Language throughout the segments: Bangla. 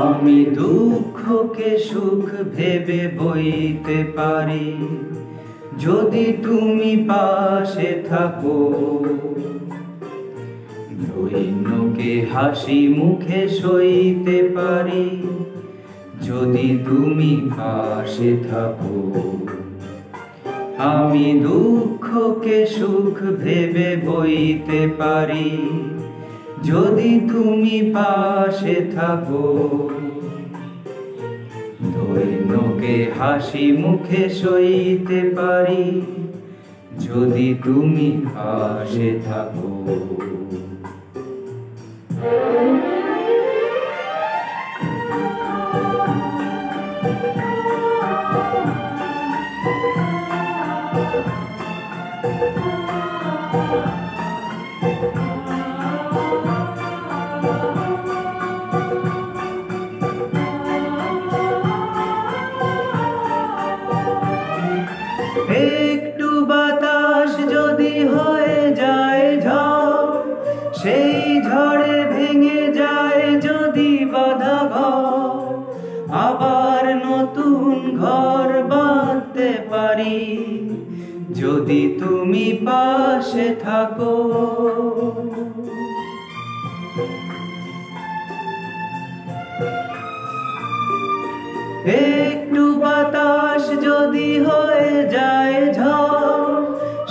আমি দুঃখকে সুখ ভেবে বইতে পারি যদি তুমি পাশে থাকো। দৈন্যকে হাসি মুখে সইতে পারি যদি তুমি পাশে থাকো। আমি দুঃখকে সুখ ভেবে বইতে পারি যদি তুমি পাশে থাকো। দৈন্যকে হাসি মুখে সইতে পারি যদি তুমি পাশে থাকো। একটু বাতাস যদি হয়ে যায় ঝড়, সেই ঝড়ে ভেঙে যায় যদি বাঁধা ঘর, আবার নতুন ঘর বাঁধতে পারি যদি তুমি পাশে থাকো। একটু বাতাস যদি হয়ে যায় ঝড়,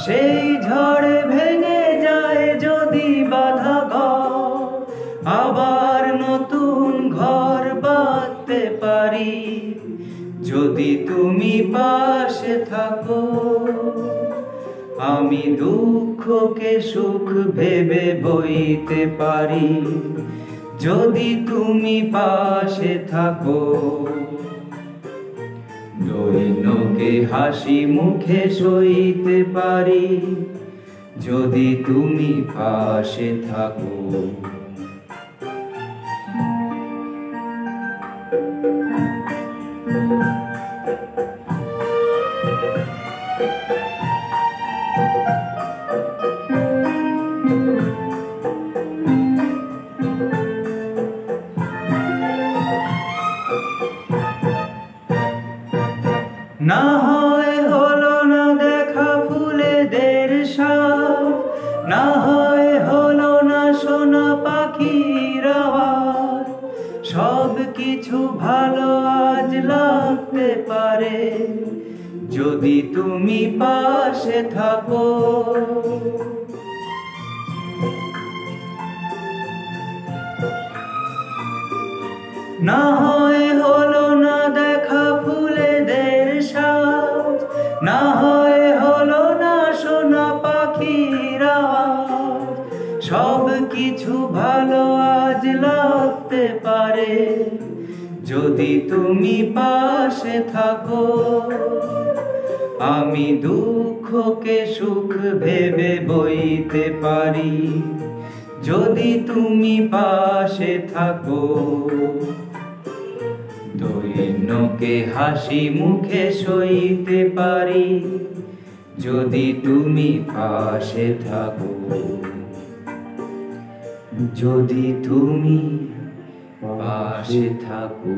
সেই ঝড়ে ভেঙে যায় যদি বাঁধা ঘর, আবার নতুন ঘর বাঁধতে পারি যদি তুমি পাশে থাকো। আমি দুঃখকে সুখ ভেবে বইতে পারি যদি তুমি পাশে থাকো। দৈন্যকে হাসি মুখে সইতে পারি যদি তুমি পাশে থাকো। না হয় হলো না দেখা ফুলেদের সাথ, না হয় হলো না শোনা পাখির আওয়াজ, সব কিছু ভালো আজ লাগতে পারে যদি তুমি পাশে থাকো। না হয় হলো না দেখা ফুলেদের সাথ, না হয় হলো না শোনা পাখির আওয়াজ, সব কিছু ভালো আজ লাগতে পারে যদি তুমি পাশে থাকো। আমি দুঃখকে সুখ ভেবে বইতে পারি যদি তুমি পাশে থাকো। দৈন্যকে হাসি মুখে সইতে পারি যদি তুমি পাশে থাকো। যদি তুমি পাশে থাকো।